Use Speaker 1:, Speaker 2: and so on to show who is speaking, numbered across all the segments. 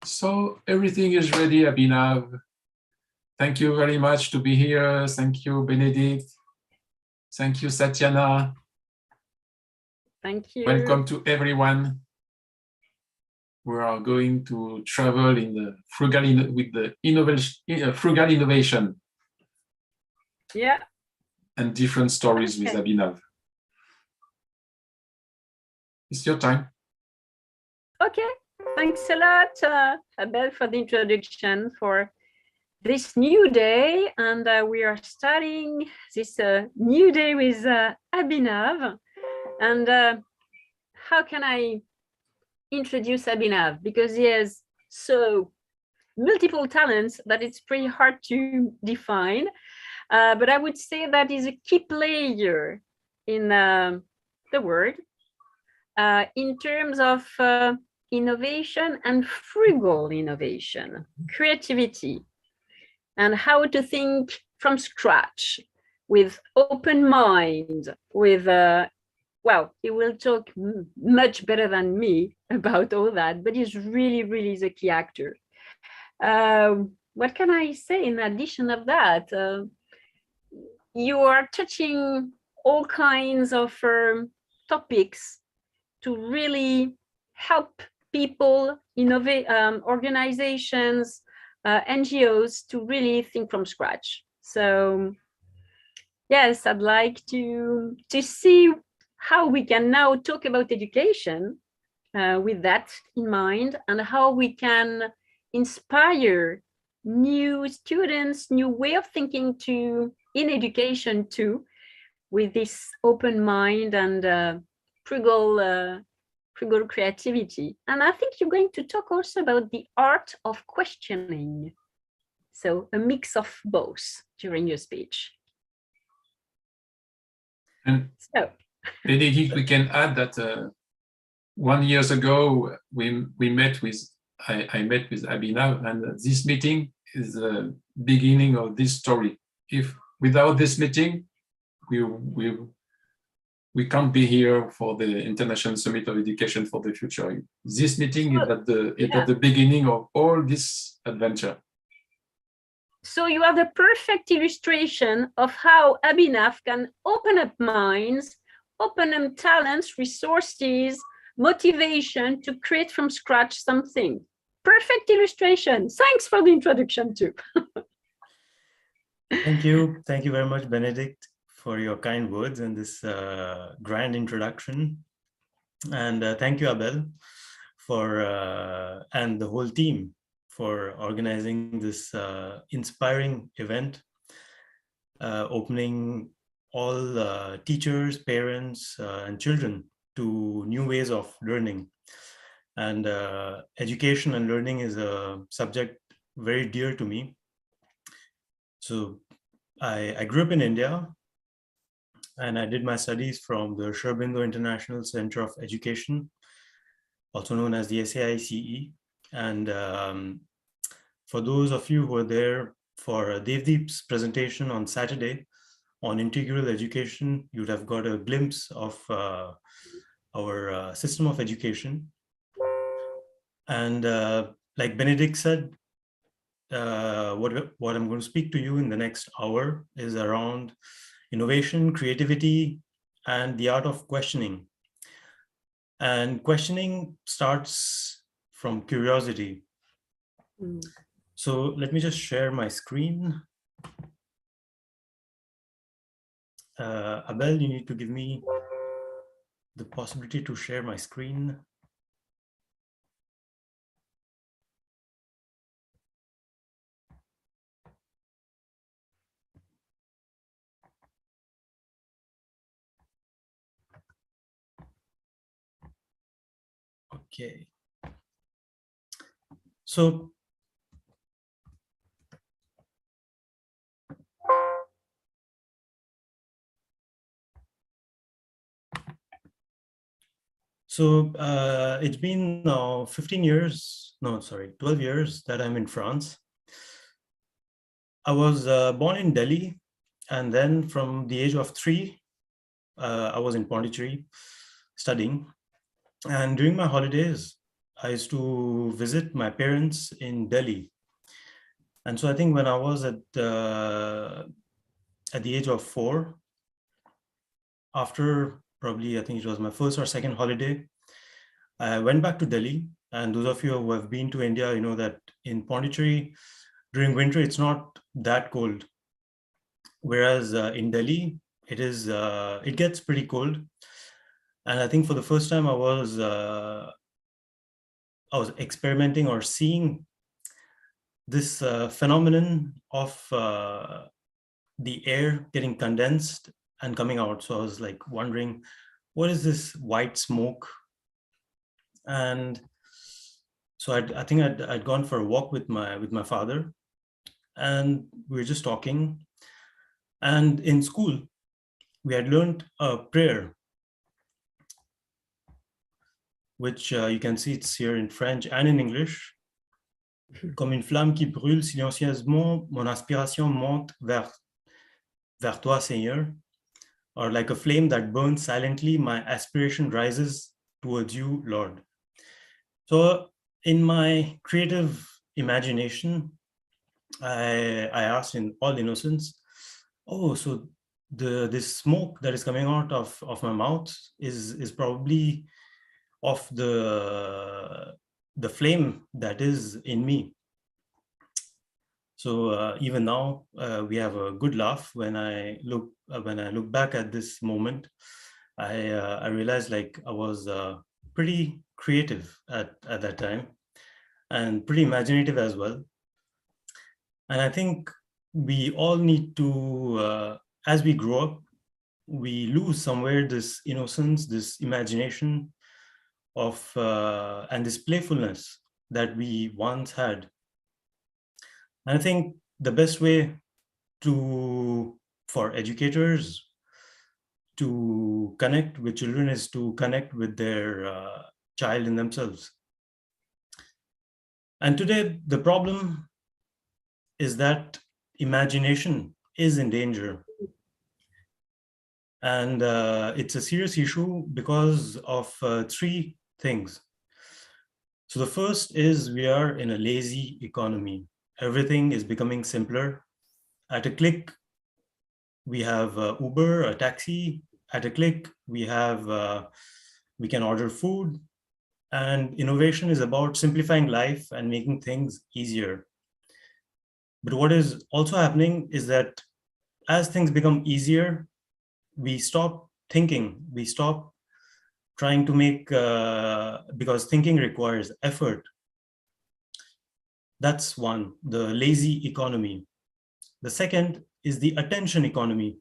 Speaker 1: So everything is ready, Abhinav. Thank you very much to be here. Thank you, Benedict. Thank you, Satyana.
Speaker 2: Thank you.
Speaker 1: Welcome to everyone. We are going to travel in the frugal innovation.
Speaker 2: Yeah.
Speaker 1: And different stories with Abhinav. It's your time.
Speaker 2: Okay. Thanks a lot, Abel, for the introduction for this new day. And we are starting this new day with Abhinav. And how can I introduce Abhinav? Because he has so multiple talents that it's pretty hard to define. But I would say that he's a key player in the world in terms of innovation and frugal innovation, creativity, and how to think from scratch with open mind, with, well, he will talk much better than me about all that, but he's really the key actor. What can I say in addition of that? You are touching all kinds of topics to really help people, innovate, organizations, NGOs to really think from scratch. So yes, I'd like to see how we can now talk about education with that in mind, and how we can inspire new students, new way of thinking in education too, with this open mind and frugal creativity. And I think you're going to talk also about the art of questioning. So a mix of both during your speech.
Speaker 1: And so, Benedict, we can add that 1 year ago, we met with, I met with Abhinav, and this meeting is the beginning of this story. If without this meeting, we can't be here for the International Summit of Education for the Future. This meeting is at the beginning of all this adventure.
Speaker 2: So you are the perfect illustration of how Abhinav can open up minds, open up talents, resources, motivation to create from scratch something. Perfect illustration. Thanks for the introduction too.
Speaker 3: Thank you. Thank you very much, Benedict, for your kind words and this grand introduction. And thank you, Abel, for and the whole team for organizing this inspiring event, opening all teachers, parents, and children to new ways of learning. And education and learning is a subject very dear to me. So I grew up in India, and I did my studies from the Sri Aurobindo International Center of Education, also known as the SAICE. And for those of you who are there for Devdeep's presentation on Saturday on integral education, you'd have got a glimpse of our system of education. And like Benedict said, what I'm going to speak to you in the next hour is around innovation, creativity, and the art of questioning. And questioning starts from curiosity. So let me just share my screen. Abel, you need to give me the possibility to share my screen. Okay. So it's been now 15 years, no, sorry, 12 years that I'm in France. I was born in Delhi, and then from the age of 3, I was in Pondicherry studying. And during my holidays, I used to visit my parents in Delhi. And so I think when I was at the age of 4, after probably, I think it was my first or second holiday, I went back to Delhi. And those of you who have been to India, you know that in Pondicherry, during winter, it's not that cold. Whereas in Delhi, it gets pretty cold. And I think for the first time, I was experimenting or seeing this phenomenon of the air getting condensed and coming out. So I was like wondering, what is this white smoke? And so I think I'd gone for a walk with my father, and we were just talking. And in school, we had learned a prayer, which you can see it's here in French and in English. Comme une flamme qui brûle silencieusement, mon aspiration monte vers toi, Seigneur. Or like a flame that burns silently, my aspiration rises towards you, Lord. So in my creative imagination, I asked in all innocence, oh, so this smoke that is coming out of my mouth is probably of the flame that is in me. So even now we have a good laugh when I look back at this moment. I realized like I was pretty creative at that time, and pretty imaginative as well. And I think we all need to, as we grow up, we lose somewhere this innocence, this imagination of and this playfulness that we once had. And I think the best way for educators to connect with children is to connect with their child in themselves. And today, the problem is that imagination is in danger. And it's a serious issue because of 3 things. So the first is we are in a lazy economy. Everything is becoming simpler. At a click, we have Uber, a taxi. At a click, we can order food. And innovation is about simplifying life and making things easier. But what is also happening is that as things become easier, we stop thinking. We stop trying to make, because thinking requires effort. That's one, the lazy economy. The second is the attention economy.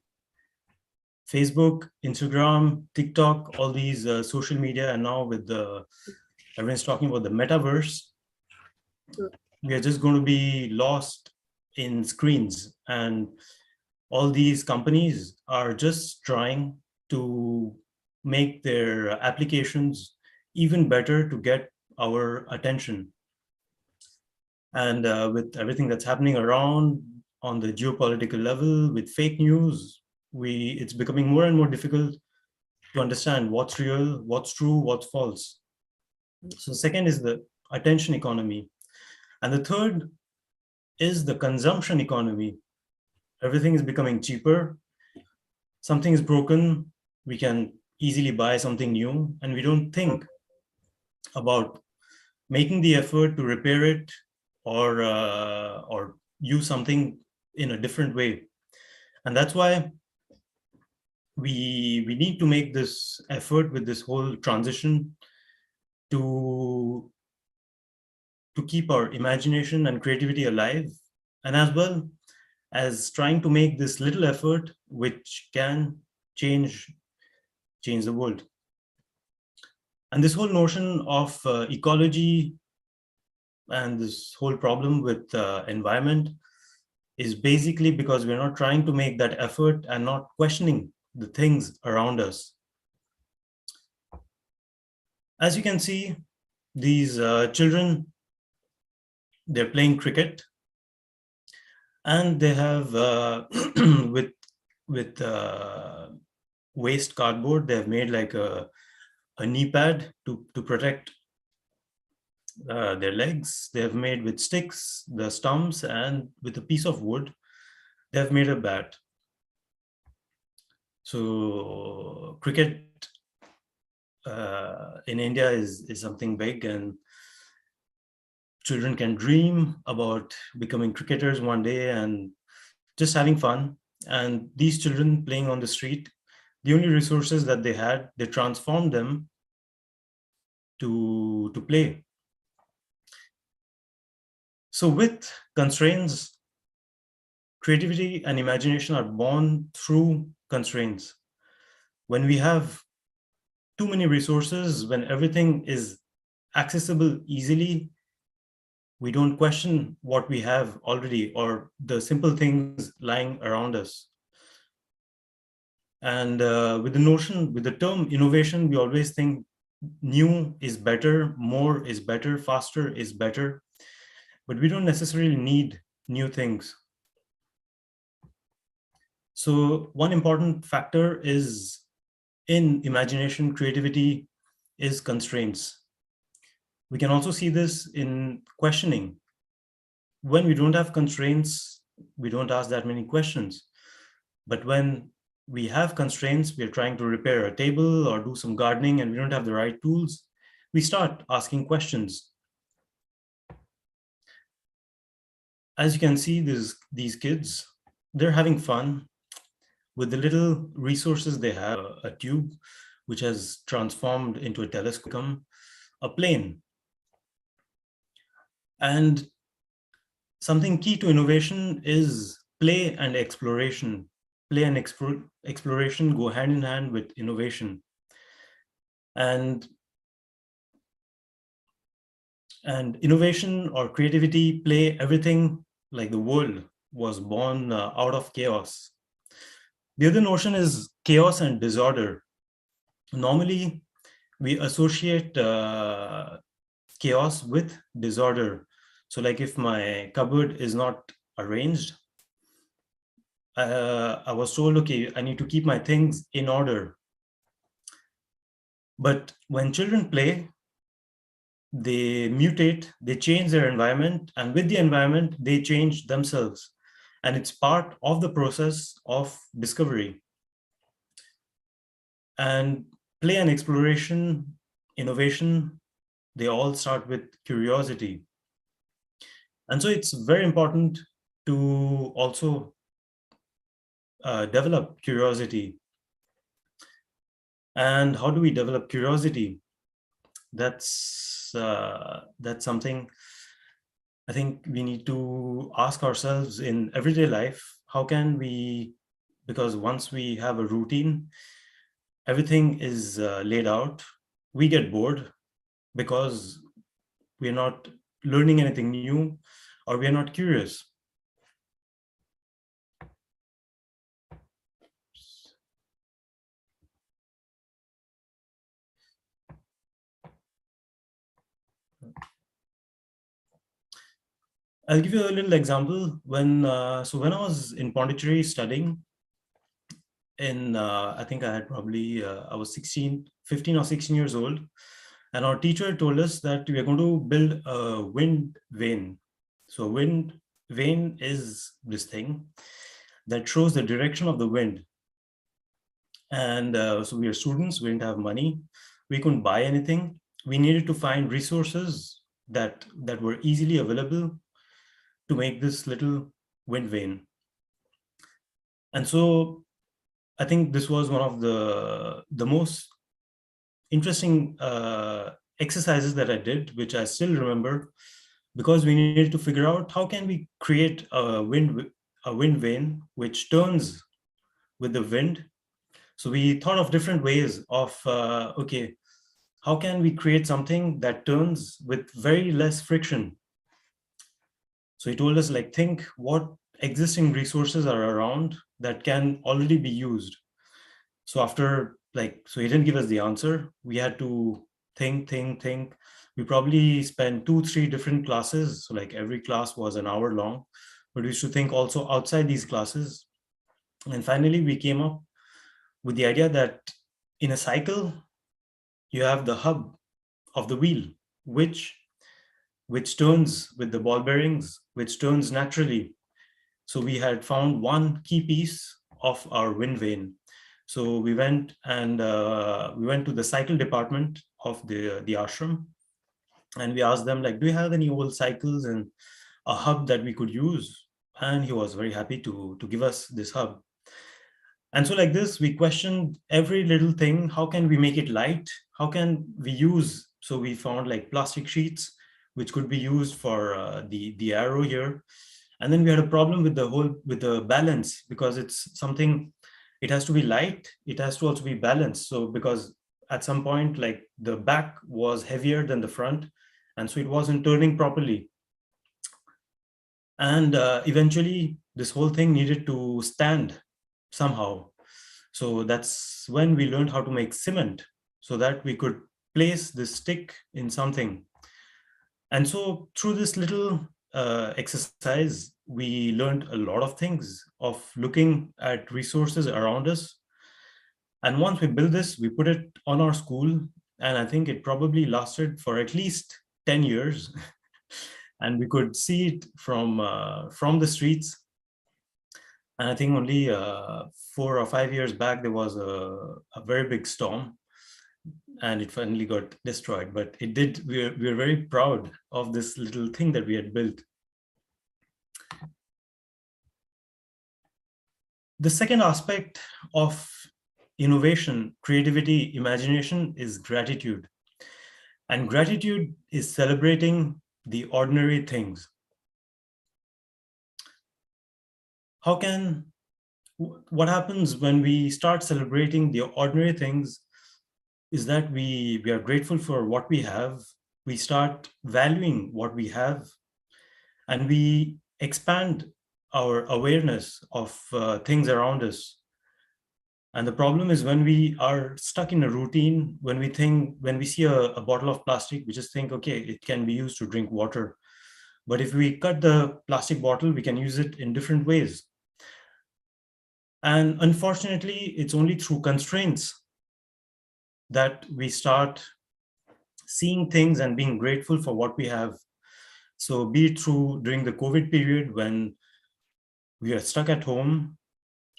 Speaker 3: Facebook, Instagram, TikTok, all these social media, and now with everyone's talking about the metaverse, we are just going to be lost in screens. And all these companies are just trying to make their applications even better to get our attention. And with everything that's happening around on the geopolitical level, with fake news, it's becoming more and more difficult to understand what's real, what's true, what's false. So second is the attention economy. And the third is the consumption economy. Everything is becoming cheaper. Something is broken, we can easily buy something new, and we don't think about making the effort to repair it or use something in a different way. And that's why we need to make this effort with this whole transition to keep our imagination and creativity alive, and as well as trying to make this little effort which can change the world. And this whole notion of ecology and this whole problem with environment is basically because we're not trying to make that effort and not questioning the things around us. As you can see, these children, they're playing cricket, and they have with waste cardboard, they have made like a knee pad to protect their legs, they have made with sticks, the stumps, and with a piece of wood, they have made a bat. So cricket in India is something big, and children can dream about becoming cricketers one day and just having fun. And these children playing on the street, the only resources that they had, they transformed them to play. So with constraints, creativity and imagination are born through constraints. When we have too many resources, when everything is accessible easily, we don't question what we have already or the simple things lying around us. And with the term innovation, we always think new is better, more is better, faster is better, but we don't necessarily need new things. So one important factor is in imagination, creativity is constraints. We can also see this in questioning. When we don't have constraints, we don't ask that many questions. But when we have constraints, we're trying to repair a table or do some gardening and we don't have the right tools, we start asking questions. As you can see, these kids, they're having fun with the little resources they have. A tube which has transformed into a telescope, a plane. And something key to innovation is play and exploration. Play and exploration go hand in hand with innovation. And innovation or creativity, play, everything, like the world was born out of chaos. The other notion is chaos and disorder. Normally, we associate chaos with disorder. So like if my cupboard is not arranged, I was told, okay, I need to keep my things in order. But when children play, they mutate, they change their environment, and with the environment, they change themselves. And it's part of the process of discovery. And play and exploration, innovation, they all start with curiosity. And so it's very important to also develop curiosity. And how do we develop curiosity? That's something I think we need to ask ourselves in everyday life. How can we, because once we have a routine, everything is laid out, we get bored because we're not learning anything new or we're not curious. I'll give you a little example. When I was in Pondicherry studying, I think I had probably, I was 15 or 16 years old. And our teacher told us that we are going to build a wind vane. So wind vane is this thing that shows the direction of the wind. And so we are students, we didn't have money. We couldn't buy anything. We needed to find resources that were easily available to make this little wind vane. And so I think this was one of the most interesting exercises that I did, which I still remember, because we needed to figure out how can we create a wind vane which turns with the wind. So we thought of different ways of, okay, how can we create something that turns with very less friction? So he told us, like, think what existing resources are around that can already be used. So after, so he didn't give us the answer. We had to think. We probably spent 2-3 different classes. So like every class was an hour long, but we should think also outside these classes. And finally, we came up with the idea that in a cycle, you have the hub of the wheel, which which turns with the ball bearings, which turns naturally. So we had found one key piece of our Windvane. So we went to the cycle department of the ashram, and we asked them, like, do you have any old cycles and a hub that we could use? And he was very happy to give us this hub. And so like this, we questioned every little thing. How can we make it light? How can we use? So we found like plastic sheets, which could be used for the arrow here. And then we had a problem with the balance, because it's something, it has to be light. It has to also be balanced. So because at some point, like the back was heavier than the front, and so it wasn't turning properly. And eventually this whole thing needed to stand somehow. So that's when we learned how to make cement, so that we could place this stick in something. And so through this little exercise, we learned a lot of things of looking at resources around us. And once we built this, we put it on our school, and I think it probably lasted for at least 10 years. And we could see it from the streets. And I think only 4 or 5 years back, there was a very big storm, and it finally got destroyed. But it did. We were very proud of this little thing that we had built. The second aspect of innovation, creativity, imagination is gratitude. And gratitude is celebrating the ordinary things. What happens when we start celebrating the ordinary things is that we are grateful for what we have. We start valuing what we have, and we expand our awareness of things around us. And the problem is when we are stuck in a routine, when we see a bottle of plastic, we just think, okay, it can be used to drink water. But if we cut the plastic bottle, we can use it in different ways. And unfortunately, it's only through constraints that we start seeing things and being grateful for what we have. So be it during the COVID period, when we are stuck at home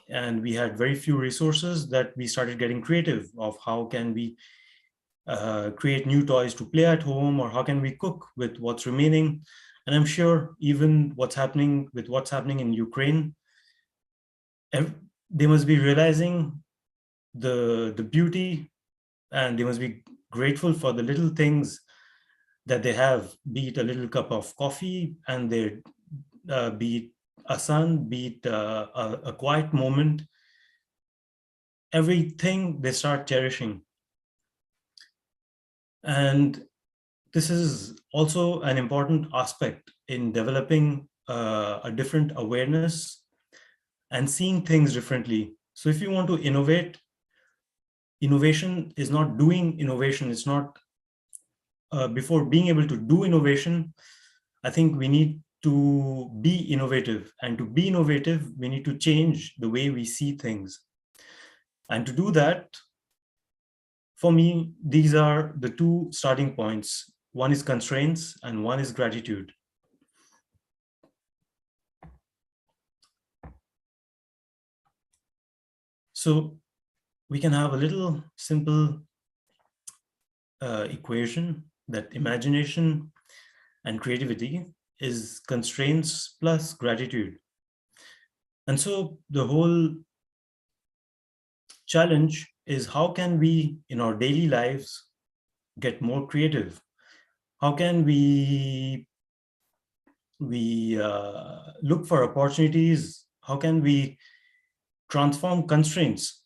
Speaker 3: and we had very few resources, that we started getting creative of how can we create new toys to play at home, or how can we cook with what's remaining. And I'm sure even what's happening in Ukraine, they must be realizing the beauty, and they must be grateful for the little things that they have, be it a little cup of coffee, and be it a sun, be it a quiet moment. Everything they start cherishing. And this is also an important aspect in developing a different awareness and seeing things differently. So if you want to innovate, innovation is not doing innovation. It's not before being able to do innovation, I think we need to be innovative. And to be innovative, we need to change the way we see things. And to do that, for me, these are the two starting points. One is constraints and one is gratitude. So we can have a little simple equation that imagination and creativity is constraints plus gratitude. And so the whole challenge is, how can we in our daily lives get more creative? How can we look for opportunities? How can we transform constraints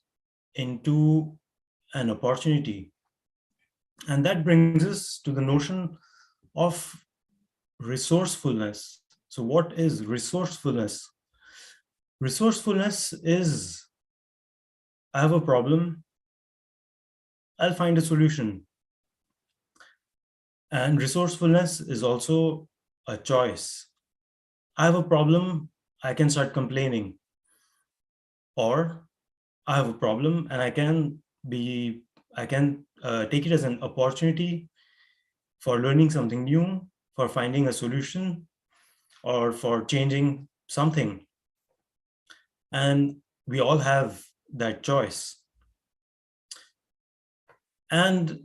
Speaker 3: into an opportunity? And that brings us to the notion of resourcefulness. So what is resourcefulness? Resourcefulness is, I have a problem, I'll find a solution. And resourcefulness is also a choice. I have a problem, I can start complaining. Or I have a problem and I can take it as an opportunity for learning something new, for finding a solution or for changing something. And we all have that choice. And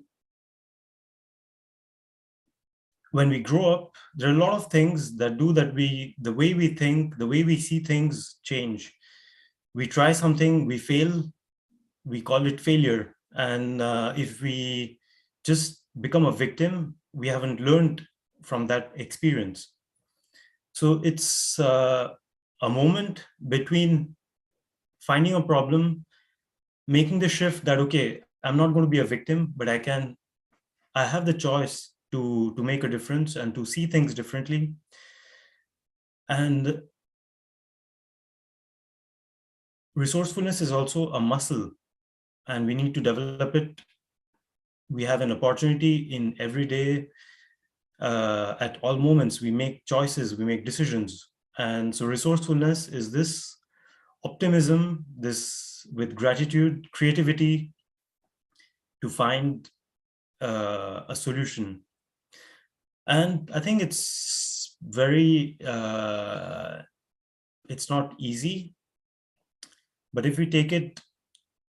Speaker 3: when we grow up, there are a lot of things that do that the way we think, the way we see things change. We try something, we fail, we call it failure. And if we just become a victim, we haven't learned from that experience. So it's a moment between finding a problem, making the shift that, okay, I'm not going to be a victim, but I have the choice to make a difference and to see things differently. And resourcefulness is also a muscle, and we need to develop it. We have an opportunity in every day. At all moments, we make choices, we make decisions. And so resourcefulness is this optimism, this with gratitude, creativity to find a solution. And I think it's very, it's not easy, but if we take it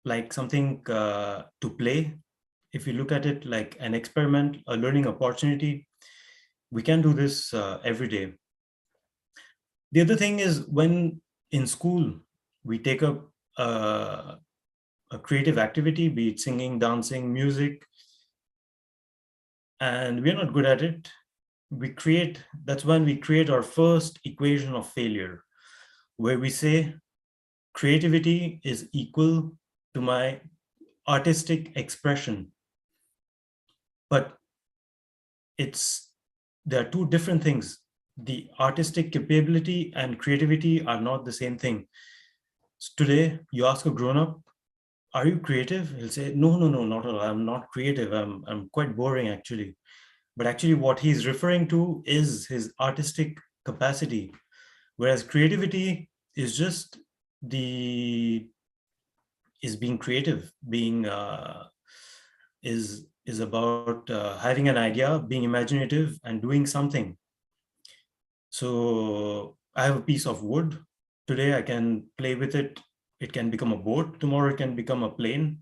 Speaker 3: like something to play, if we look at it like an experiment, a learning opportunity, we can do this every day. The other thing is, when in school, we take up a creative activity, be it singing, dancing, music, and we're not good at it, that's when we create our first equation of failure, where we say creativity is equal to my artistic expression. But there are two different things. The artistic capability and creativity are not the same thing. So today, you ask a grown-up, are you creative? He'll say, no, not at all. I'm not creative. I'm quite boring, actually. But actually, what he's referring to is his artistic capacity, whereas creativity is just being creative, is about having an idea, being imaginative, and doing something. So I have a piece of wood. Today I can play with it. It can become a boat. Tomorrow it can become a plane.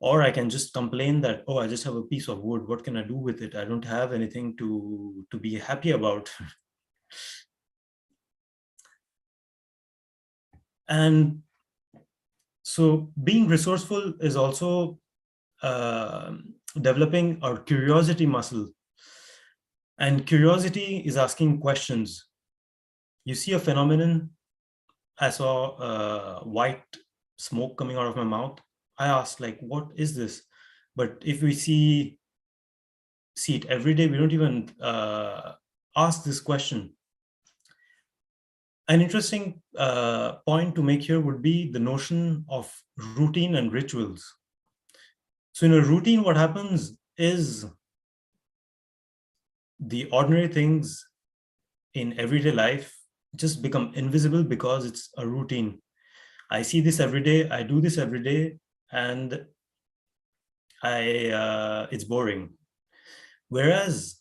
Speaker 3: Or I can just complain that, oh, I just have a piece of wood. What can I do with it? I don't have anything to be happy about. And so being resourceful is also developing our curiosity muscle. And curiosity is asking questions. You see a phenomenon. I saw white smoke coming out of my mouth. I asked, like, what is this? But if we see it every day, we don't even ask this question. An interesting point to make here would be the notion of routine and rituals. So in a routine, what happens is the ordinary things in everyday life just become invisible because it's a routine. I see this every day, I do this every day, and it's boring. Whereas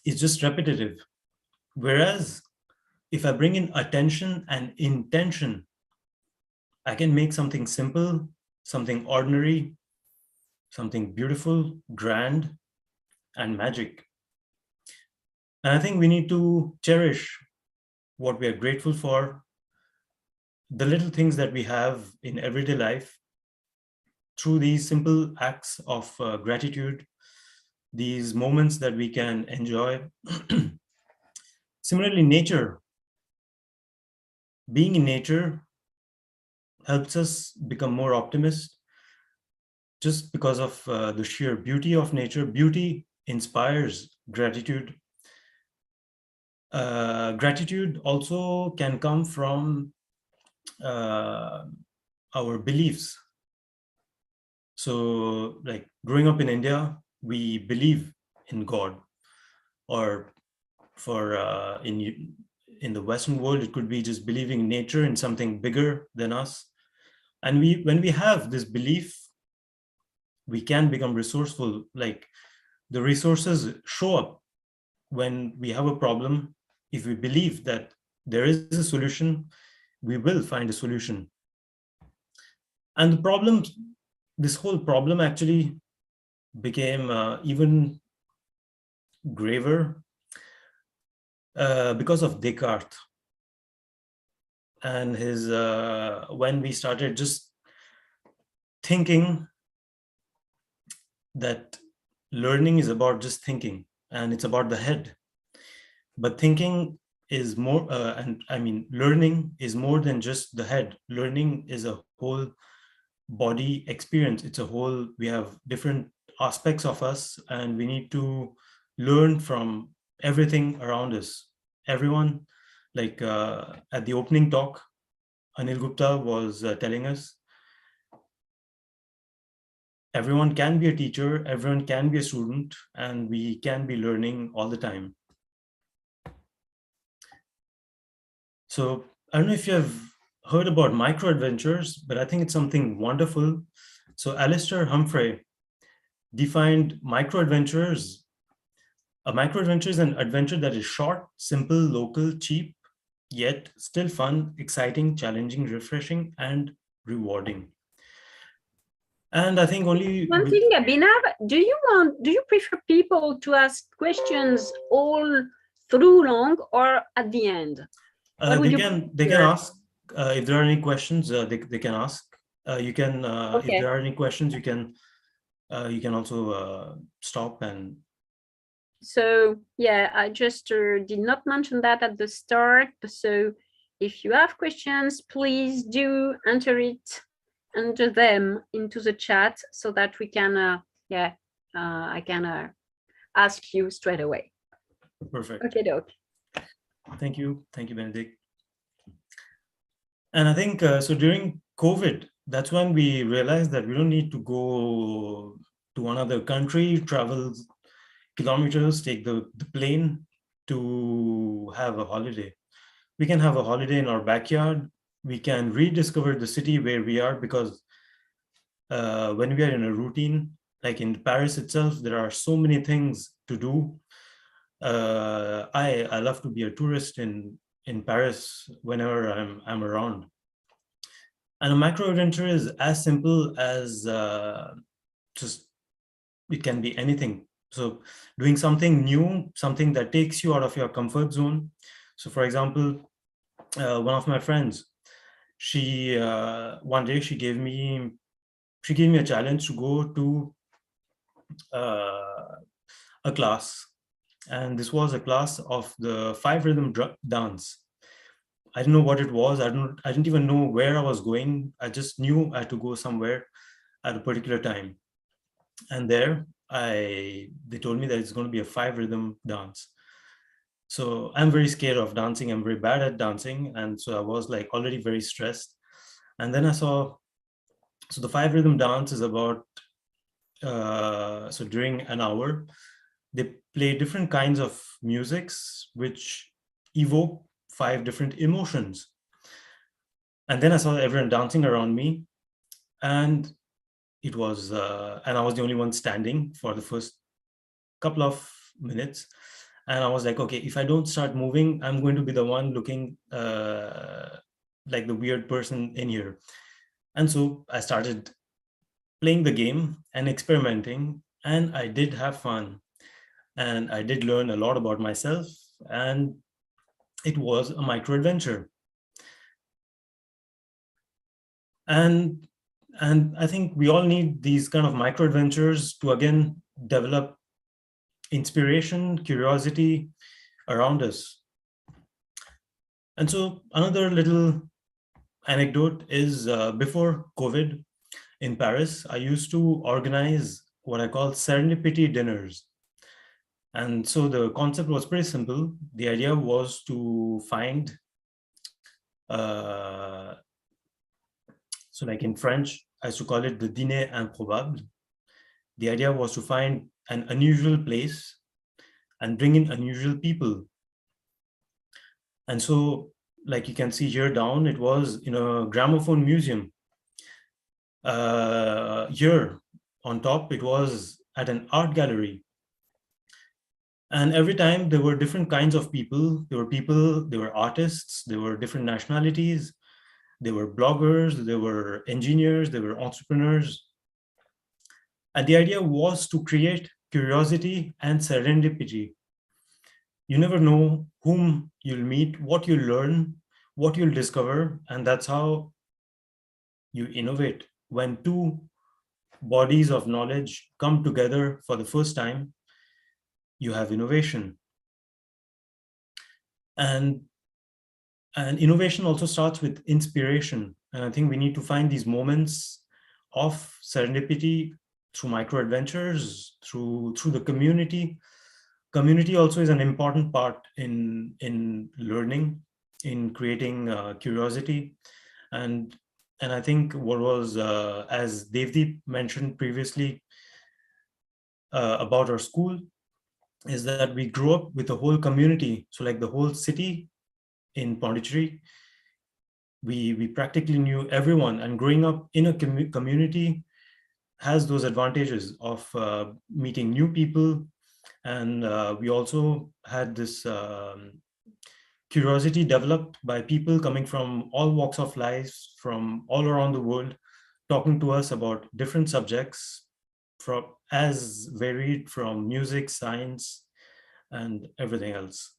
Speaker 3: it's just repetitive. Whereas if I bring in attention and intention, I can make something simple, something ordinary, something beautiful, grand, and magic. And I think we need to cherish what we are grateful for, the little things that we have in everyday life, through these simple acts of gratitude, these moments that we can enjoy. Similarly, nature. Being in nature helps us become more optimist just because of the sheer beauty of nature. Beauty inspires gratitude. Gratitude also can come from our beliefs. So, like growing up in India, we believe in God, or in the Western world, it could be just believing in nature, in something bigger than us. And when we have this belief, we can become resourceful. Like the resources show up when we have a problem, if we believe that there is a solution, we will find a solution. And the problem, this whole problem actually became even graver because of Descartes and his, when we started just thinking that learning is about just thinking and it's about the head. But thinking is more, and I mean, learning is more than just the head. Learning is a whole body experience. It's a whole, we have different aspects of us and we need to learn from everything around us. Everyone, like at the opening talk, Anil Gupta was telling us, everyone can be a teacher, everyone can be a student, and we can be learning all the time. So I don't know if you have heard about micro adventures, but I think it's something wonderful. So Alistair Humphrey defined micro adventures. A micro adventure is an adventure that is short, simple, local, cheap, yet still fun, exciting, challenging, refreshing, and rewarding. And I think only
Speaker 2: one thing, Abhinav, do you prefer people to ask questions all through long or at the end?
Speaker 3: They can ask if there are any questions. They can ask. You can
Speaker 2: Okay.
Speaker 3: If there are any questions, you can also stop and.
Speaker 2: So yeah, I just did not mention that at the start. So if you have questions, please do enter them into the chat so that we can I can ask you straight away.
Speaker 3: Perfect.
Speaker 2: Okay, Doc.
Speaker 3: Thank you, Benedict. And I think so during COVID, that's when we realized that we don't need to go to another country, travel kilometers, take the plane to have a holiday. We can have a holiday in our backyard. We can rediscover the city where we are, because when we are in a routine, like in Paris itself, there are so many things to do. I love to be a tourist in Paris whenever I'm around. And a micro adventure is as simple as just, it can be anything. So doing something new, something that takes you out of your comfort zone. So for example, one of my friends, she one day she gave me a challenge to go to a class, and this was a class of the 5 rhythm dance. I didn't know what it was. I didn't even know where I was going. I just knew I had to go somewhere at a particular time. And there they told me that it's going to be a 5 rhythm dance. So I'm very scared of dancing. I'm very bad at dancing. And so I was like already very stressed. And then I saw, so the 5 rhythm dance is about, so during an hour, they play different kinds of musics which evoke 5 different emotions. And then I saw everyone dancing around me, and it was, and I was the only one standing for the first couple of minutes. And I was like, okay, if I don't start moving, I'm going to be the one looking like the weird person in here. And so I started playing the game and experimenting, and I did have fun. And I did learn a lot about myself, and it was a micro adventure. And I think we all need these kind of micro adventures to again develop inspiration, curiosity around us. And so another little anecdote is before COVID in Paris, I used to organize what I call serendipity dinners. And so the concept was pretty simple. The idea was to find, so like in French, I used to call it the dîner improbable. The idea was to find an unusual place and bring in unusual people. And so, like you can see here down, it was in a gramophone museum. Here on top, it was at an art gallery. And every time there were different kinds of people. There were artists, there were different nationalities, there were bloggers, there were engineers, there were entrepreneurs. And the idea was to create curiosity and serendipity. You never know whom you'll meet, what you'll learn, what you'll discover, and that's how you innovate. When two bodies of knowledge come together for the first time, you have innovation. And innovation also starts with inspiration. And I think we need to find these moments of serendipity through micro adventures, through the community. Community also is an important part in learning, in creating curiosity. And I think what was, as Devdeep mentioned previously about our school, is that we grew up with a whole community. So like the whole city in Pondicherry, we practically knew everyone, and growing up in a community has those advantages of meeting new people. And we also had this curiosity developed by people coming from all walks of life, from all around the world, talking to us about different subjects, from as varied from music, science, and everything else.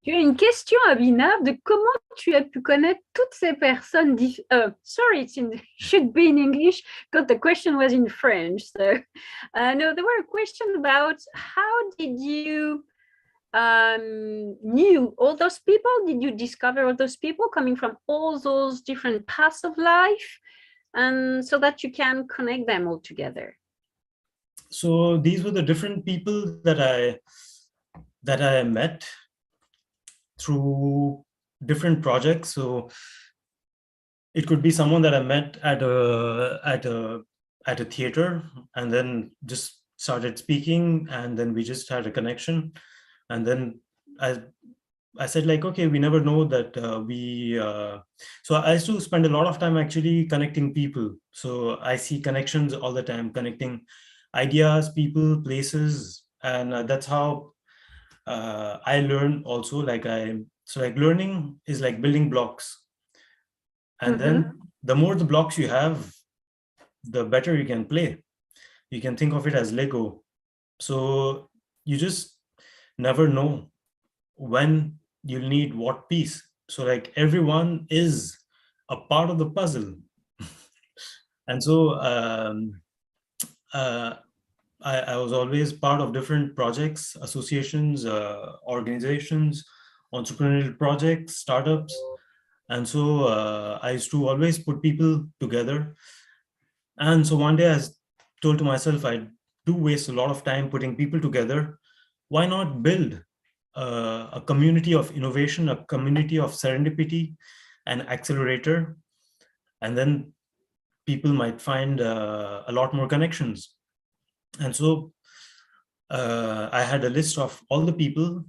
Speaker 2: Tu as une question, Abhinav, de comment tu as pu connaître toutes ces personnes. Sorry, it should be in English because the question was in French. So, no, there were a question about how did you knew all those people? Did you discover all those people coming from all those different paths of life, and so that you can connect them all together?
Speaker 3: So these were the different people that I met through different projects. So it could be someone that I met at a theater, and then just started speaking, and then we just had a connection. And then I said, like, okay, we never know that so I used to spend a lot of time actually connecting people. So I see connections all the time, connecting ideas, people, places, and that's how I learn also. So learning is like building blocks, and then the more the blocks you have, the better you can play. You can think of it as Lego. So you just never know when you'll need what piece. So like everyone is a part of the puzzle. And so I was always part of different projects, associations, organizations, entrepreneurial projects, startups. And so I used to always put people together. And so one day I told to myself, I do waste a lot of time putting people together. Why not build a community of innovation, a community of serendipity and accelerator? And then people might find a lot more connections. And so I had a list of all the people,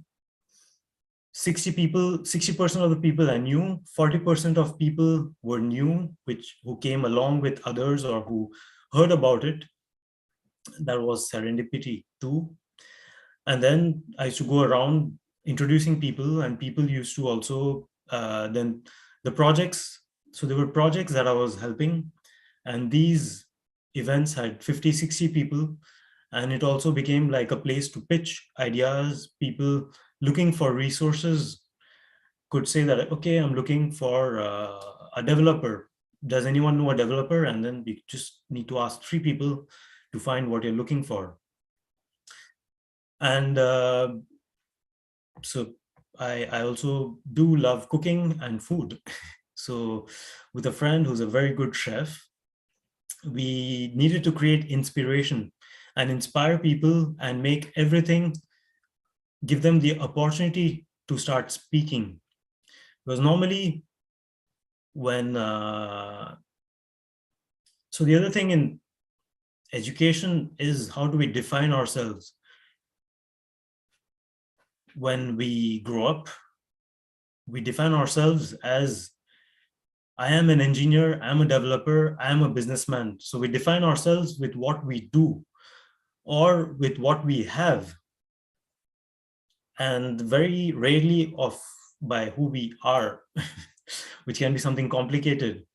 Speaker 3: 60% of the people I knew, 40% of people were new, who came along with others or who heard about it. That was Serendipity 2. And then I used to go around introducing people, and people used to also, then the projects. So there were projects that I was helping, and these events had 50, 60 people. And it also became like a place to pitch ideas. People looking for resources could say that, okay, I'm looking for a developer. Does anyone know a developer? And then we just need to ask 3 people to find what you're looking for. And so I also do love cooking and food. So with a friend who's a very good chef, we needed to create inspiration and inspire people and make everything, give them the opportunity to start speaking. Because normally when, so the other thing in education is, how do we define ourselves? When we grow up, we define ourselves as, I am an engineer, I'm a developer, I am a businessman. So we define ourselves with what we do or with what we have. and very rarely by who we are, which can be something complicated.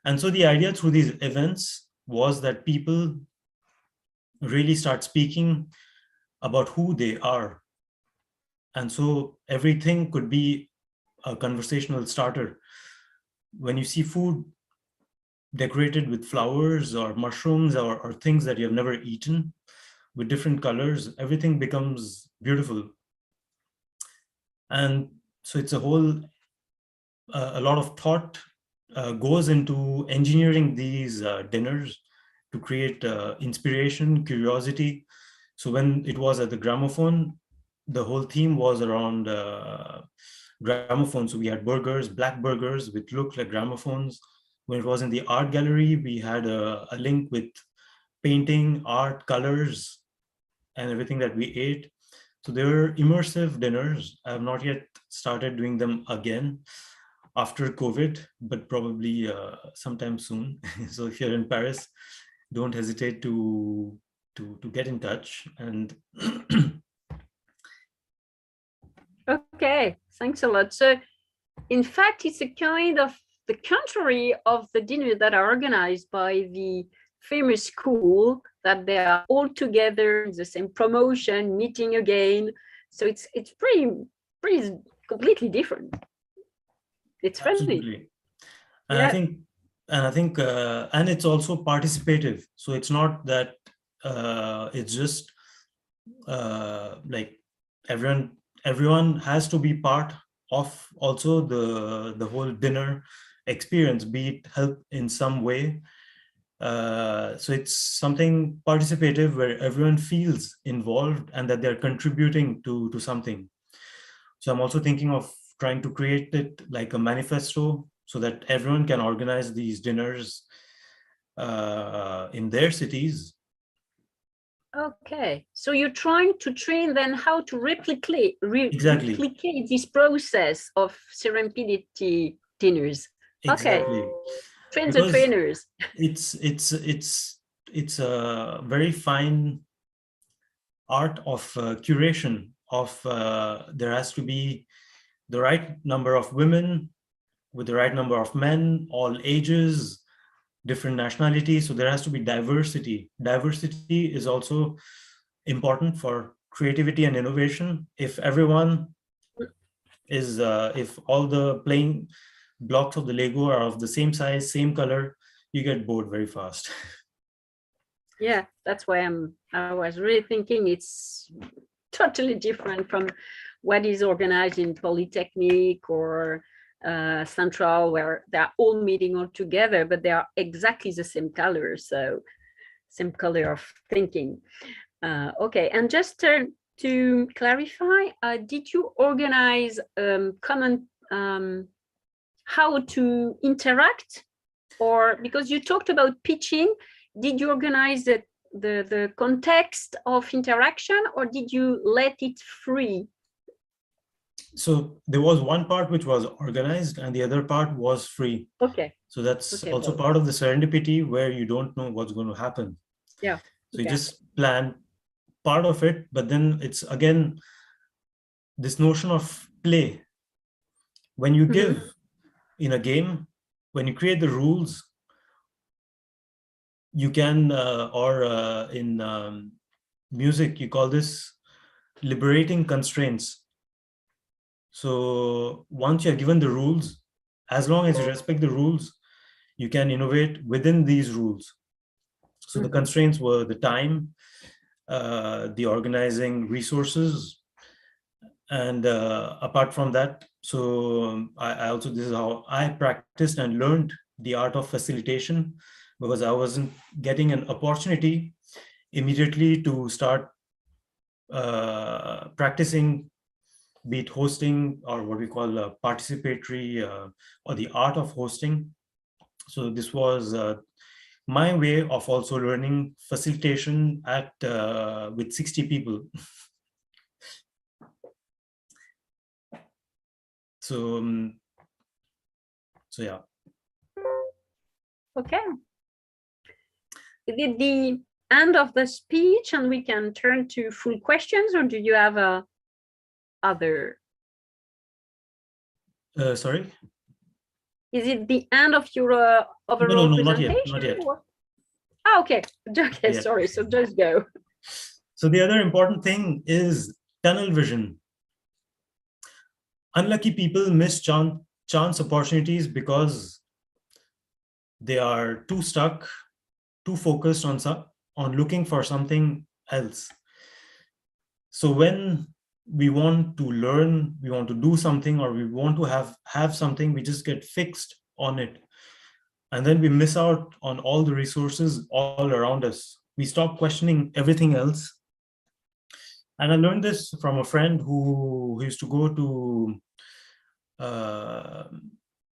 Speaker 3: And so the idea through these events was that people really start speaking about who they are. And so everything could be a conversational starter. When you see food decorated with flowers or mushrooms or things that you have never eaten with different colors, everything becomes beautiful. And so it's a lot of thought goes into engineering these dinners to create inspiration, curiosity. So when it was at the gramophone, the whole theme was around gramophone. So we had burgers, black burgers, which looked like gramophones. When it was in the art gallery, we had a link with painting, art, colors, and everything that we ate. So they were immersive dinners. I have not yet started doing them again after COVID, but probably sometime soon. So if you're in Paris, don't hesitate to get in touch. And
Speaker 2: okay, thanks a lot. So in fact, it's a kind of the contrary of the dinners that are organized by the famous school, that they are all together in the same promotion, meeting again. So it's pretty completely different. It's friendly.
Speaker 3: absolutely. And
Speaker 2: Yeah.
Speaker 3: I think and it's also participative. So it's not that it's just like everyone has to be part of also the whole dinner experience, be it help in some way. So it's something participative where everyone feels involved and that they're contributing to something. So I'm also thinking of trying to create it like a manifesto so that everyone can organize these dinners in their cities.
Speaker 2: Okay, so you're trying to train them how to replicate this process of serendipity dinners.
Speaker 3: Exactly.
Speaker 2: Okay, train the
Speaker 3: Because
Speaker 2: trainers.
Speaker 3: it's a very fine art of curation of there has to be the right number of women with the right number of men, all ages, different nationalities. So there has to be diversity. Diversity is also important for creativity and innovation. If everyone is, if all the playing blocks of the Lego are of the same size, same color, you get bored very fast.
Speaker 2: Yeah, that's why I was really thinking it's totally different from what is organized in Polytechnic or Central, where they're all meeting all together, but they are exactly the same color, so same color of thinking. Okay, and just to clarify, did you organize common how to interact, or because you talked about pitching, did you organize the context of interaction, or did you let it free?
Speaker 3: So there was one part which was organized and the other part was free.
Speaker 2: Okay.
Speaker 3: So that's also part of the serendipity where you don't know what's going to happen.
Speaker 2: Yeah.
Speaker 3: So you just plan part of it, but then it's again this notion of play. When you give in a game, when you create the rules, you can, in music, you call this liberating constraints. So once you're given the rules, as long as you respect the rules, you can innovate within these rules. So the constraints were the time, the organizing resources, and apart from that, so I also, this is how I practiced and learned the art of facilitation, because I wasn't getting an opportunity immediately to start practicing, be it hosting or what we call participatory or the art of hosting. So this was my way of also learning facilitation at with 60 people. So yeah.
Speaker 2: Okay. The end of the speech, and we can turn to full questions, or do you have other?
Speaker 3: Sorry?
Speaker 2: Is it the end of your overall
Speaker 3: No,
Speaker 2: presentation?
Speaker 3: not yet.
Speaker 2: Ah, okay. Okay,
Speaker 3: Yeah.
Speaker 2: sorry. So just go.
Speaker 3: So the other important thing is tunnel vision. Unlucky people miss chance opportunities because they are too stuck, too focused on looking for something else. So when we want to learn, we want to do something, or we want to have something, we just get fixed on it. And then we miss out on all the resources all around us. We stop questioning everything else. And I learned this from a friend who used to go to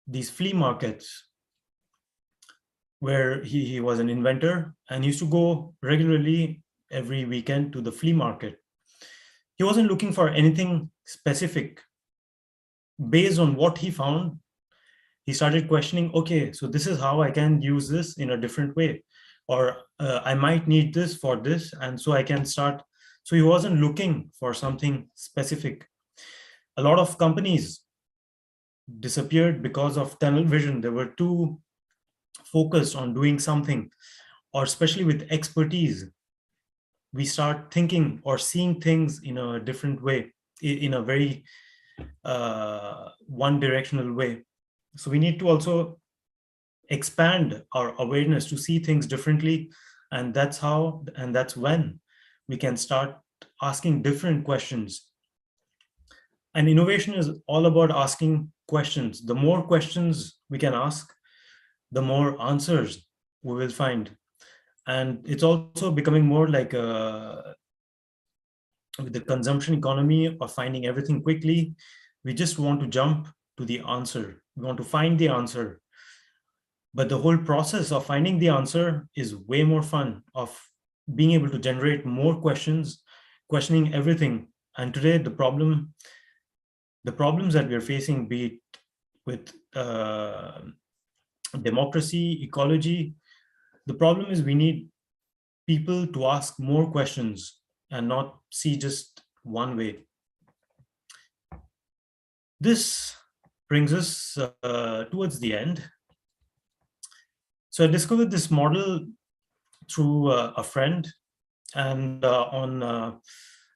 Speaker 3: these flea markets where he was an inventor, and he used to go regularly every weekend to the flea market. He wasn't looking for anything specific. Based on what he found, he started questioning, okay, so this is how I can use this in a different way, or I might need this for this, and so I can start. So he wasn't looking for something specific. A lot of companies disappeared because of tunnel vision. They were too focused on doing something, or especially with expertise, we start thinking or seeing things in a different way, in a very one directional way. So we need to also expand our awareness to see things differently, and that's when we can start asking different questions. And innovation is all about asking questions. The more questions we can ask, the more answers we will find. And it's also becoming more like with the consumption economy of finding everything quickly, we just want to jump to the answer. We want to find the answer. But the whole process of finding the answer is way more fun, of being able to generate more questions, questioning everything. And today, the problems that we're facing, be it with democracy, ecology, the problem is we need people to ask more questions and not see just one way. This brings us towards the end. So I discovered this model through a friend, and on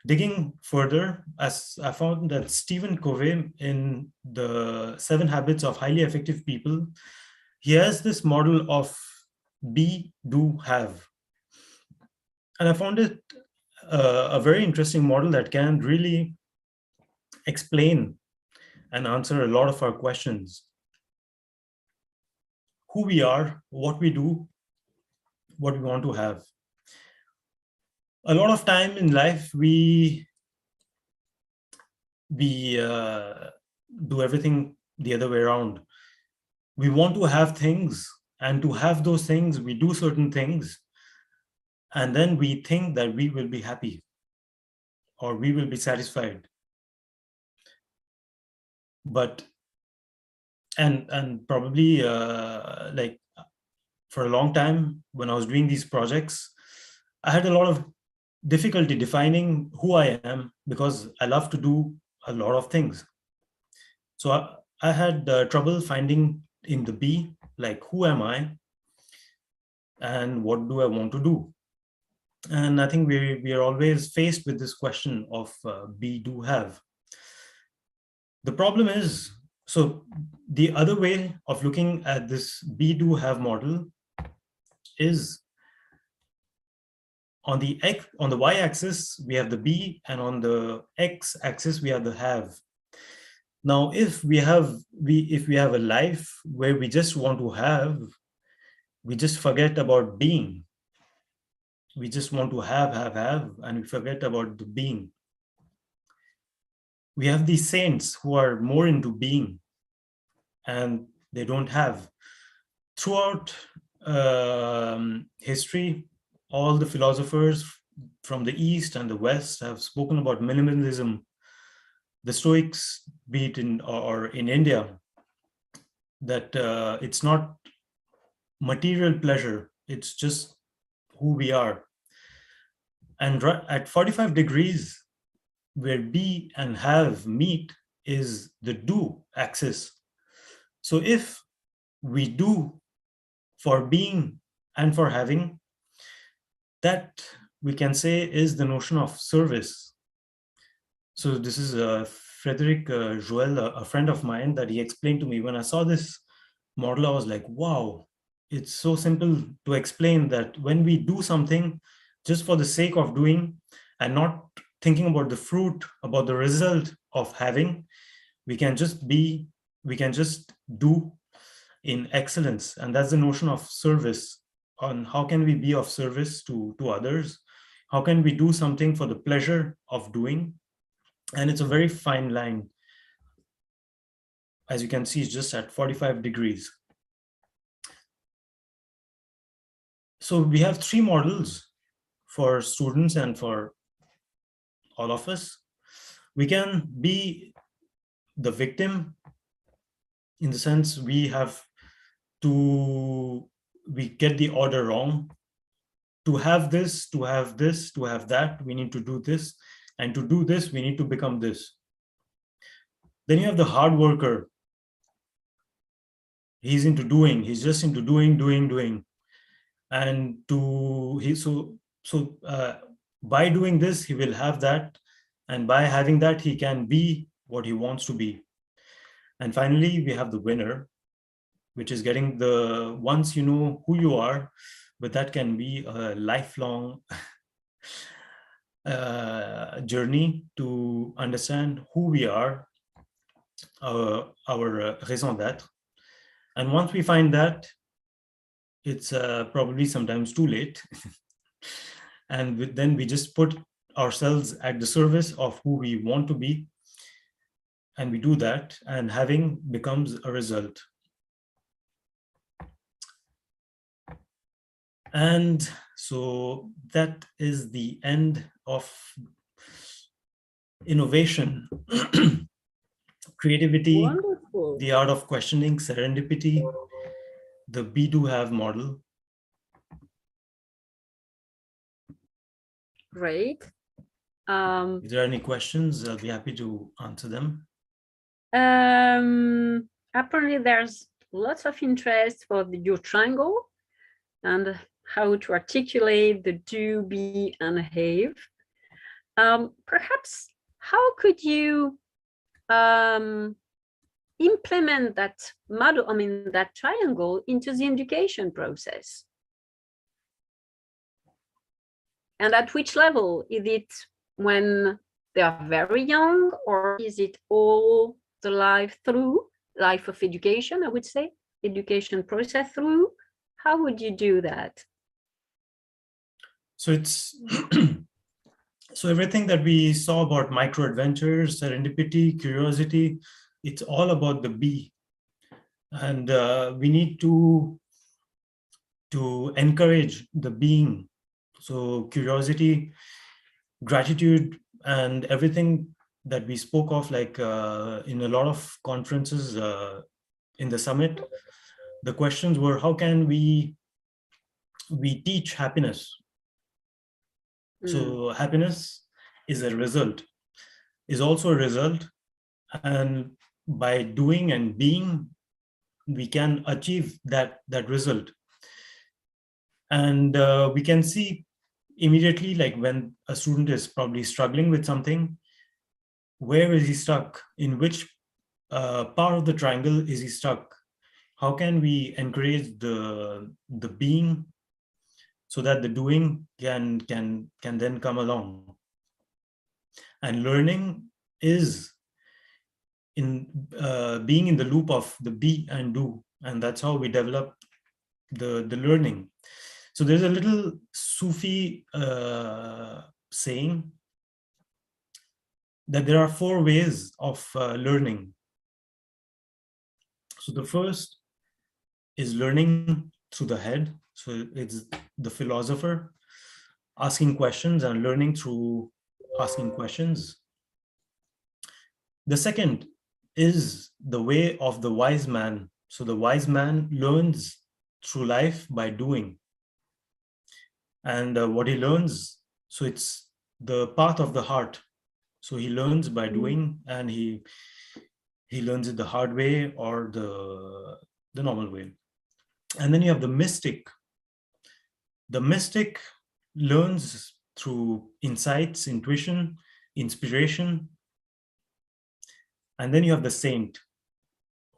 Speaker 3: digging further, as I found that Stephen Covey, in the 7 Habits of Highly Effective People, he has this model of be, do, have. And I found it a very interesting model that can really explain and answer a lot of our questions. Who we are, what we do, what we want to have. A lot of time in life, we do everything the other way around. We want to have things, and to have those things, we do certain things, and then we think that we will be happy or we will be satisfied. But and probably like for a long time when I was doing these projects, I had a lot of difficulty defining who I am, because I love to do a lot of things. So I had trouble finding in the be, like, who am I and what do I want to do? And I think we are always faced with this question of be, do, have. The problem is, so the other way of looking at this be, do, have model is on the y-axis, we have the be, and on the x-axis, we have the have. Now, if we have a life where we just want to have, we just forget about being. We just want to have, and we forget about the being. We have these saints who are more into being, and they don't have. Throughout history, all the philosophers from the East and the West have spoken about minimalism. The Stoics, be it in India, that it's not material pleasure, it's just who we are. And at 45 degrees, where be and have meet is the do axis. So if we do for being and for having, that we can say is the notion of service. So this is Frederick Joel, a friend of mine, that he explained to me. When I saw this model, I was like, wow, it's so simple to explain that when we do something just for the sake of doing and not thinking about the fruit, about the result of having, we can just be, we can just do in excellence. And that's the notion of service. On how can we be of service to others? How can we do something for the pleasure of doing? And it's a very fine line. As you can see, it's just at 45 degrees. So we have three models for students and for all of us. We can be the victim, in the sense we get the order wrong. To have this, to have this, to have that, we need to do this. And to do this, we need to become this. Then you have the hard worker. He's into doing, he's just into doing. And by doing this, he will have that. And by having that, he can be what he wants to be. And finally, we have the winner, which is getting the, once you know who you are, but that can be a lifelong journey to understand who we are, our raison d'être. And once we find that, it's probably sometimes too late. And then we just put ourselves at the service of who we want to be. And we do that, and having becomes a result. And so that is the end of innovation, creativity,
Speaker 2: Wonderful.
Speaker 3: the art of questioning, serendipity, the be do have model.
Speaker 2: Great.
Speaker 3: If there are any questions, I'll be happy to answer them.
Speaker 2: Apparently there's lots of interest for your triangle and how to articulate the do, be, and have. Perhaps how could you implement that model, that triangle into the education process? And at which level? Is it when they are very young, or is it all the life of education, I would say, education process through? How would you do that?
Speaker 3: So it's so everything that we saw about micro adventures, serendipity, curiosity, it's all about the be. And we need to encourage the being. So curiosity, gratitude, and everything that we spoke of, like in a lot of conferences in the summit, the questions were, how can we teach happiness? So happiness is a result, is also a result. And by doing and being, we can achieve that result. And we can see immediately, like when a student is probably struggling with something, where is he stuck? In which part of the triangle is he stuck? How can we encourage the being so that the doing can then come along? And learning is in being in the loop of the be and do, and that's how we develop the learning. So there's a little Sufi saying that there are 4 ways of learning. So the first is learning through the head. So it's the philosopher asking questions and learning through asking questions. The second is the way of the wise man. So the wise man learns through life by doing. And what he learns, so it's the path of the heart. So he learns by doing, and he learns it the hard way or the normal way. And then you have the mystic. The mystic learns through insights, intuition, inspiration. And then you have the saint,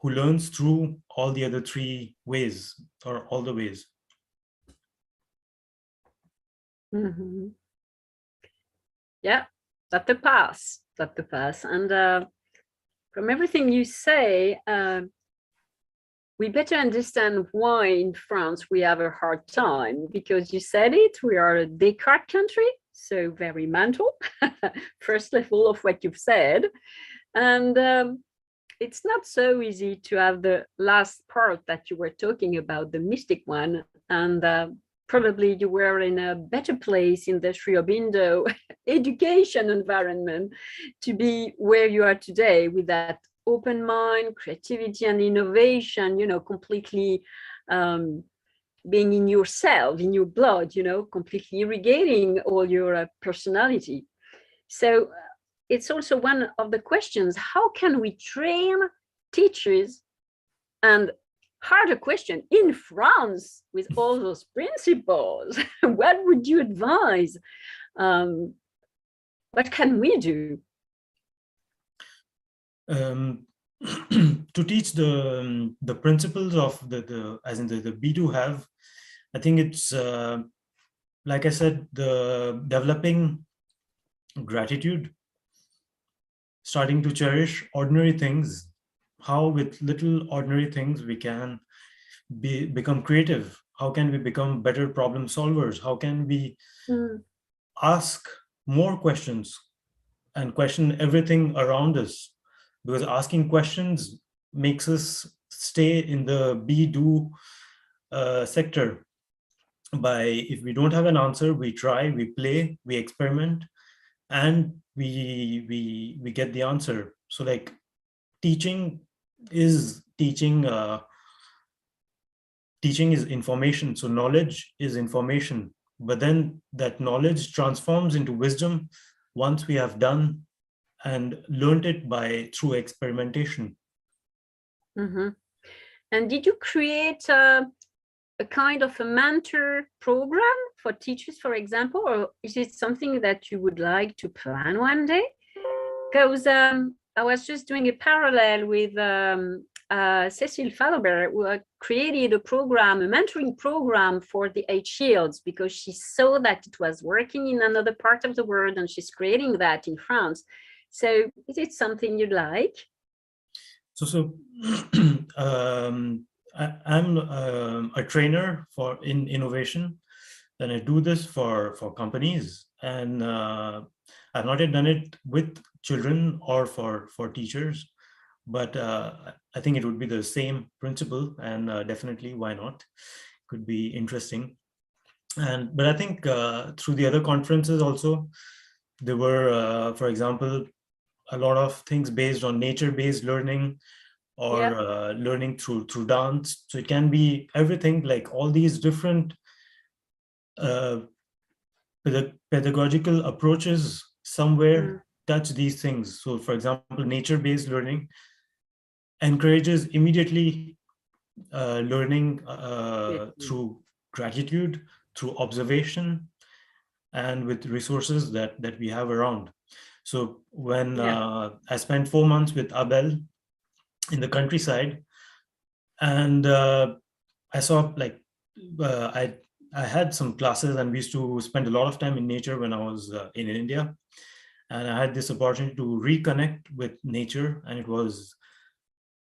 Speaker 3: who learns through all the other three ways, or all the ways.
Speaker 2: Mm-hmm. Yeah, that's the path. That's the path. And from everything you say, we better understand why in France we have a hard time, because you said it, we are a Descartes country, so very mental, first level of what you've said. And it's not so easy to have the last part that you were talking about, the mystic one. And probably you were in a better place in the Sri Aurobindo education environment to be where you are today, with that open mind, creativity and innovation, you know, completely being in yourself, in your blood, you know, completely irrigating all your personality. So it's also one of the questions, how can we train teachers? And harder question, in France, with all those principles, what would you advise? What can we do?
Speaker 3: To teach the principles of the as in the B2 have, I think it's like I said, the developing gratitude, starting to cherish ordinary things, how with little ordinary things we can become creative, how can we become better problem solvers, how can we ask more questions and question everything around us, because asking questions makes us stay in the be-do sector. By if we don't have an answer, we try, we play, we experiment, and we get the answer. So like teaching is teaching is information. So knowledge is information, but then that knowledge transforms into wisdom once we have done and learned it through experimentation.
Speaker 2: Mm-hmm. And did you create a kind of a mentor program for teachers, for example, or is it something that you would like to plan one day? Because I was just doing a parallel with Cecile Falber, who created a program, a mentoring program for the 8 Shields, because she saw that it was working in another part of the world, and she's creating that in France. So is it something you'd like?
Speaker 3: So I'm a trainer in innovation, and I do this for companies, and I've not yet done it with children or for teachers, but I think it would be the same principle, and definitely why not? Could be interesting. But I think through the other conferences also, there were, for example, a lot of things based on nature-based learning, or learning through dance. So it can be everything, like all these different pedagogical approaches somewhere touch these things. So for example, nature-based learning encourages immediately learning through gratitude, through observation, and with resources that we have around. So when I spent 4 months with Abel in the countryside, and I saw like I had some classes, and we used to spend a lot of time in nature when I was in India, and I had this opportunity to reconnect with nature, and it was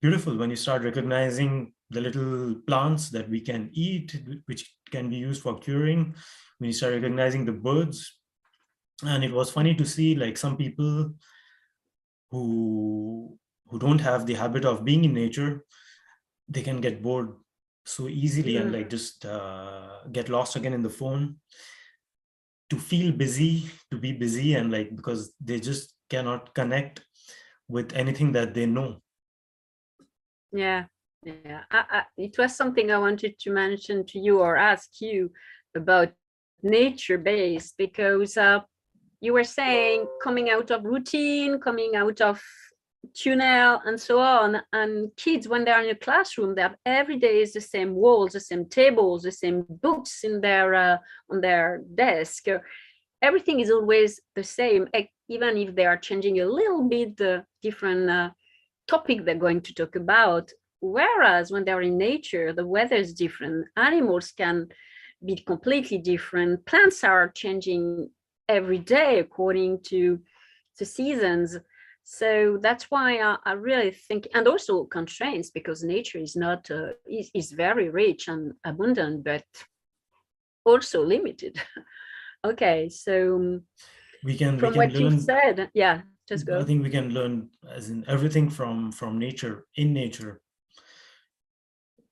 Speaker 3: beautiful when you start recognizing the little plants that we can eat, which can be used for curing, when you start recognizing the birds. And it was funny to see like some people who don't have the habit of being in nature, they can get bored so easily and like just get lost again in the phone, to feel busy, to be busy, and like because they just cannot connect with anything that they know.
Speaker 2: Yeah. It was something I wanted to mention to you or ask you about nature-based, because you were saying coming out of routine, coming out of tunnel and so on, and kids when they're in a classroom, they have every day is the same walls, the same tables, the same books in their on their desk. Everything is always the same, even if they are changing a little bit the different topic they're going to talk about. Whereas when they're in nature, the weather is different, animals can be completely different, plants are changing every day according to the seasons. So that's why I really think, and also constraints, because nature is not is very rich and abundant, but also limited. Okay, so from what you said, yeah, just go.
Speaker 3: I think we can learn as in everything from nature, in nature.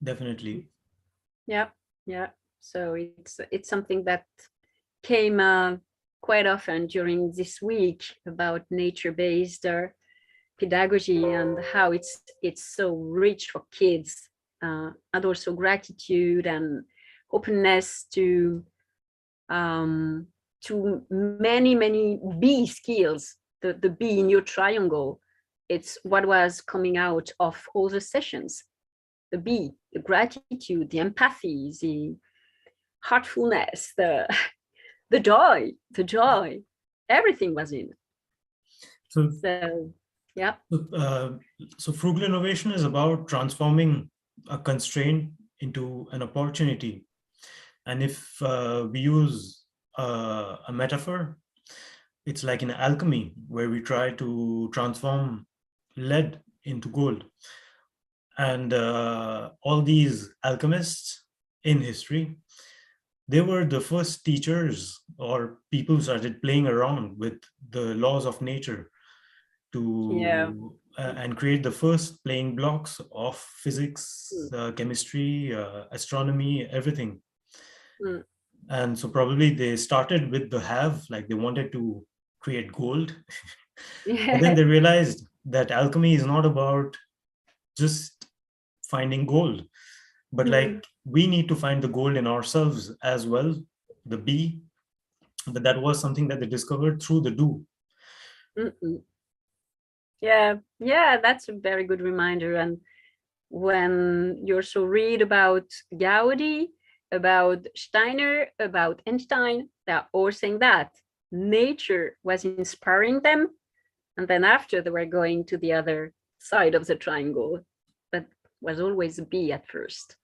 Speaker 3: Definitely.
Speaker 2: Yeah. So it's something that came quite often during this week about nature-based pedagogy and how it's so rich for kids, and also gratitude and openness to many be skills. The be in your triangle, it's what was coming out of all the sessions. The be, the gratitude, the empathy, the heartfulness, the joy, everything was in. So yeah.
Speaker 3: So frugal innovation is about transforming a constraint into an opportunity. And if we use a metaphor, it's like an alchemy where we try to transform lead into gold. And all these alchemists in history, they were the first teachers or people who started playing around with the laws of nature to and create the first playing blocks of physics, chemistry, astronomy, everything. And so probably they started with the have, like they wanted to create gold. But then they realized that alchemy is not about just finding gold, but like we need to find the gold in ourselves as well, the be. But that was something that they discovered through the do.
Speaker 2: Yeah, that's a very good reminder. And when you also read about Gaudi, about Steiner, about Einstein, they're all saying that nature was inspiring them, and then after they were going to the other side of the triangle, but was always a be at first,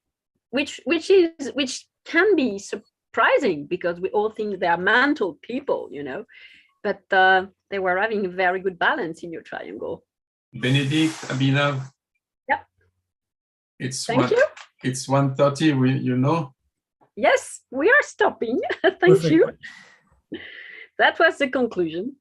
Speaker 2: which can be surprising because we all think they are mental people, but they were having a very good balance in your triangle.
Speaker 1: Benedict, Abhinav.
Speaker 2: Yep.
Speaker 1: It's 1:30.
Speaker 2: Yes, we are stopping. Thank
Speaker 3: Perfect.
Speaker 2: you. That was the conclusion.